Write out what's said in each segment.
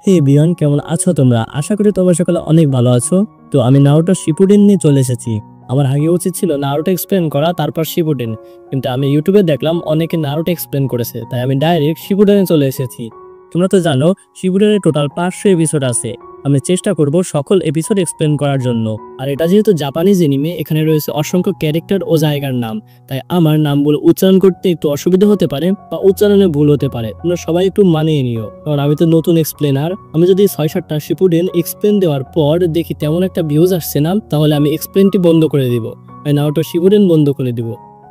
হে বিয়ন, কেমন আছো তোমরা? আশা করি তোমরা সকলে অনেক ভালো আছো। তো আমি নারুটো শিপুডেন নিয়ে চলে এসেছি। আমার আগে উচিত ছিল নারুটো এক্সপ্লেন করা, তারপর শিপুডেন, কিন্তু আমি ইউটিউবে দেখলাম অনেকে নারুটো এক্সপ্লেন করেছে, তাই আমি ডাইরেক্ট শিপুডেনে চলে এসেছি। তোমরা তো জানো শিপুডেনে টোটাল 500 এপিসোড আছে। আমি চেষ্টা করব সকল এপিসোড এক্সপ্লেন করার জন্য। আর এটা যেহেতু জাপানিজ এনিমে, এখানে রয়েছে অসংখ্য ক্যারেক্টার ও জায়গার নাম, তাই আমার নামগুলো উচ্চারণ করতে একটু অসুবিধা হতে পারে বা উচ্চারণে ভুল হতে পারে। তোমরা সবাই একটু মানিয়ে নিও, কারণ আমি তো নতুন এক্সপ্লেনার। আমি যদি 6-7টা শিপুডেন এক্সপ্লেন দেওয়ার পর দেখি তেমন একটা ভিউজ আসছে না, তাহলে আমি এক্সপ্লেনটি বন্ধ করে দিব, নারুটো শিপুডেন বন্ধ করে দিব।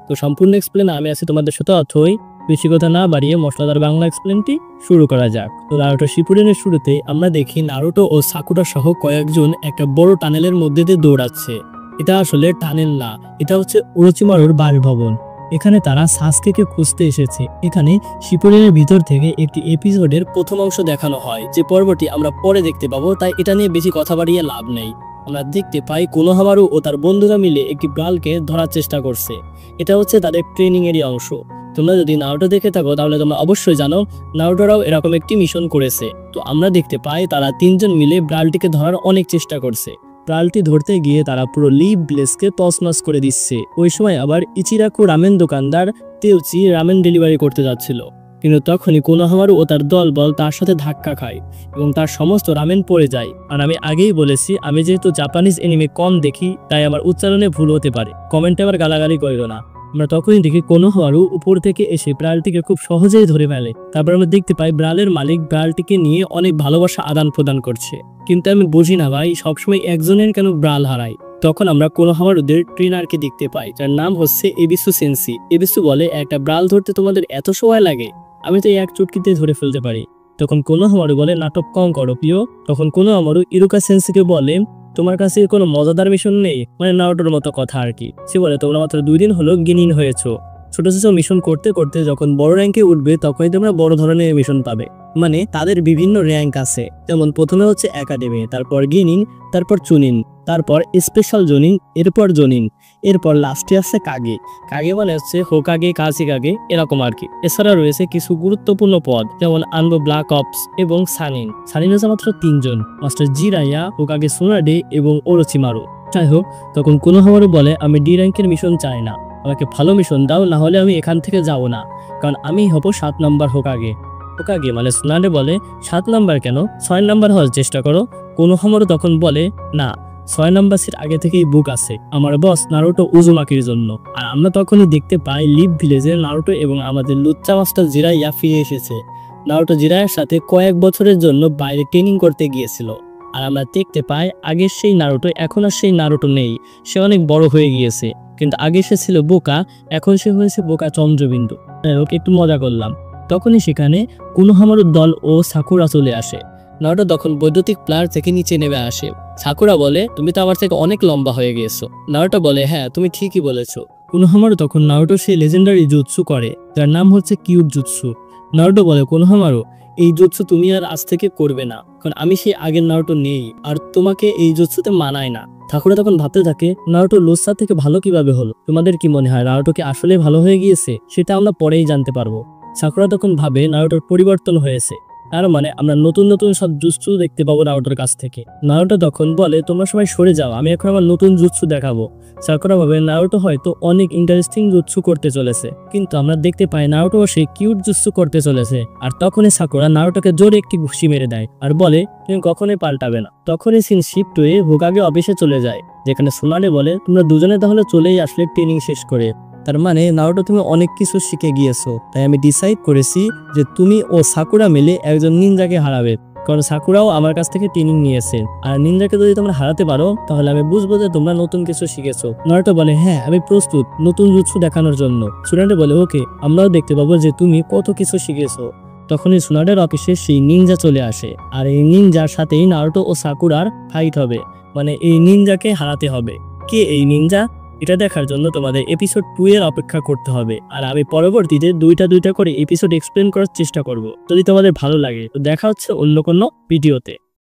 তো সম্পূর্ণ এক্সপ্লেন আমি আছি তোমাদের সাথে, অথই বেশি কথা না বাড়িয়ে মশলাদার বাংলা এক্সপ্লেনটি শুরু করা যাক। তো নারুটো শিপুডেনের শুরুতে আমরা দেখি নারুটো ও সাকুরা সহ কয়েকজন একটা বড় টানেলের মধ্যে দিয়ে দৌড়াচ্ছে। এটা আসলে টানেল না, এটা হচ্ছে ওরোচিমারুর বাসভবন। এখানে তারা সাসকেকে খুঁজতে এসেছে। এখানে শিপুডেনের ভিতর থেকে একটি এপিসোডের প্রথম অংশ দেখানো হয়, যে পর্বটি আমরা পরে দেখতে পাবো, তাই এটা নিয়ে বেশি কথা বাড়িয়ে লাভ নেই। আমরা দেখতে পাই কোনোহামারু ও তার বন্ধুরা মিলে একটি ব্রালকে ধরার চেষ্টা করছে। এটা হচ্ছে তাদের ট্রেনিং এরই অংশ। তোমরা যদি নারুটো দেখে থাকো তাহলে তোমরা অবশ্যই জানো নারুটোরাও এরকম একটি মিশন করেছে। তো আমরা দেখতে পাই তারা 3জন মিলে ব্রালটিকে ধরার অনেক চেষ্টা করছে। ব্রালটি ধরতে গিয়ে তারা পুরো লিভ ভিলেজকে তছনছ করে দিচ্ছে। ওই সময় আবার ইচিরাকু রামেন দোকানদার তেউচি রামেন ডেলিভারি করতে যাচ্ছিল, কিন্তু তখনই কোনোহামারু ও তার দলবল তার সাথে ধাক্কা খায় এবং তার সমস্ত রামেন পড়ে যায়। আর আমি আগেই বলেছি, আমি যেহেতু জাপানিজ এনিমে কম দেখি, তাই আমার উচ্চারণে ভুল হতে পারে, কমেন্টে আবার গালাগালি করিও না। আমরা তখনই দেখি কোনোহামারু উপর থেকে এসে ব্রালটিকে খুব সহজেই ধরে ফেলে। তারপর আমরা দেখতে পাই ব্রালের মালিক ব্রালটিকে নিয়ে অনেক ভালোবাসা আদান প্রদান করছে। কিন্তু আমি বুঝি না ভাই, সবসময় একজনের কেন ব্রাল হারায়। তখন আমরা কোনোহামারুদের ট্রেনারকে দেখতে পাই, যার নাম হচ্ছে এবিসু সেন্সি। এবিসু বলে, একটা ব্রাল ধরতে তোমাদের এত সময় লাগে? আমি তো এক চুটকিতে ধরে ফেলতে পারি। তখন কোনোহামারু বলে, নাটক কম করো প্রিয়। তখন কোনোহামারু ইরুকা সেন্সিকে বলে, তোমার কাছে কোনো মজাদার মিশন নেই? মানে নারুটোর মতো কথা আর কি। সে বলে, তোমরা মাত্র 2 দিন হলো গিনিন হয়েছো। ছোট ছোট মিশন করতে করতে যখন বড় র্যাঙ্কে উঠবে, তখনই তোমরা বড় ধরনের মিশন পাবে। মানে তাদের বিভিন্ন র্যাঙ্ক আছে, যেমন প্রথমে হচ্ছে একাডেমি, তারপর গিনিন, তারপর চুনিন, তারপর স্পেশাল জোনিন, এরপর জোনিন, এরপর লাস্টে আছে কাগে। কাগে মানে হচ্ছে হোকাগে, কাজিকাগে, এরকম আর কি। এছাড়া রয়েছে কিছু গুরুত্বপূর্ণ পদ, যেমন আনবো ব্ল্যাক অপস এবং সানিন। সানিন হচ্ছে মাত্র 3 জন, মাস্টার জিরাইয়া, হোকাগে সুনাডে এবং ওরোচিমারু। যাই হোক, তখন কোনোহামারু বলে, আমি ডি র্যাঙ্কের মিশন চাই না, আমাকে ভালো মিশন দাও, না হলে আমি এখান থেকে যাব না, কারণ আমি হব 7 নাম্বার হোকাগে। হোকাগে মানে সুনাডে বলে, 7 নাম্বার কেন, 6 নাম্বার হওয়ার চেষ্টা করো। কোনোহামারু তখন বলে, না, 6 নাম্বার সিট আগে থেকেই বুক আছে আমার বস নারুটো উজুমাকির জন্য। আর আমরা তখনই দেখতে পাই লিভ ভিলেজে নারুটো এবং আমাদের লুচ্চা মাস্টার জিরাইয়া ফিরে এসেছে। নারুটো জিরাইয়ার সাথে কয়েক বছরের জন্য বাইরে ট্রেনিং করতে গিয়েছিল। আর আমরা দেখতে পাই আগের সেই নারুটো এখন আর সেই নারুটো নেই, সে অনেক বড় হয়ে গিয়েছে। কিন্তু আগে সে ছিল বোকা, এখন সে হয়েছে বোকা চন্দ্রবিন্দু। ওকে একটু মজা করলাম। তখনই সেখানে কোনোহামারুর দল ও সাকুরা চলে আসে। নারুটো তখন বৈদ্যুতিক প্লার থেকে নিচে নেমে আসে। সাকুরা বলে, তুমি তো আমার থেকে অনেক লম্বা হয়ে গিয়েছো। নারুটো বলে, হ্যাঁ তুমি ঠিকই বলেছো। কোনোহামারু তখন নারুটো সেই লেজেন্ডারি জুৎসু করে, যার নাম হচ্ছে কিউট জুৎসু। নারুটো বলে, কোনোহামারু এই জুৎসু তুমি আর আজ থেকে করবে না, কারণ আমি সেই আগের নারুটো নেই, আর তোমাকে এই জুৎসুতে মানায় না। সাকুরা তখন ভাবতে থাকে, নারুটো লোসার থেকে ভালো কিভাবে হলো? তোমাদের কি মনে হয় নারুটো কি আসলে ভালো হয়ে গিয়েছে? সেটা আমরা পরেই জানতে পারবো। সাকুরা তখন ভাবে নারুটোর পরিবর্তন হয়েছে, তার মানে আমরা নতুন নতুন সব জুৎসু দেখতে পাবো নারুটোর কাছ থেকে। নারুটো তখন বলে, তোমরা সবাই সরে যাও, আমি এখন আমার নতুন জুৎসু দেখাবো। সাকুরা ভাবে নারুটো হয়তো অনেক ইন্টারেস্টিং জুৎসু করতে চলেছে, কিন্তু আমরা দেখতে পাই নারুটো সেই কিউট জুৎসু করতে চলেছে। আর তখনই সাকুরা নারুটোকে জোরে একটি ঘুষি মেরে দেয় আর বলে, তুমি কখনোই পাল্টাবে না। তখনই সিন শিফট হয়ে হোকাগে অফিসে চলে যায়, যেখানে সুনাডে বলে, তোমরা দুজনে তাহলে চলেই আসলে ট্রেনিং শেষ করে। তার মানে নারুটো তুমি অনেক কিছু শিখে গিয়েছো, তাই আমি ডিসাইড করেছি যে তুমি ও সাকুরা মিলে একজন নিনজাকে হারাবে, কারণ সাকুরাও আমার কাছ থেকে ট্রেনিং নিয়েছে। আর নিনজাকে যদি তোমরা হারাতে পারো, তাহলে আমি বুঝবো যে তোমরা নতুন কিছু শিখেছো। নারুটো বলে, হ্যাঁ আমি প্রস্তুত নতুন জুৎসু দেখানোর জন্য। সুনাডে বলে, ওকে, আমরাও দেখতে পাবো যে তুমি কত কিছু শিখেছো। তখনই সুনাডের অফিসে সেই নিনজা চলে আসে, আর এই নিনজার সাথেই নারুটো ও সাকুরার ফাইট হবে, মানে এই নিনজাকে হারাতে হবে। কে এই নিনজা? এটা দেখার জন্য তোমাদের এপিসোড 2 এর অপেক্ষা করতে হবে। আর আমি পরবর্তীতে দুইটা করে এপিসোড এক্সপ্লেন করার চেষ্টা করব। যদি তোমাদের ভালো লাগে তো দেখা হচ্ছে অন্য কোনো ভিডিওতে।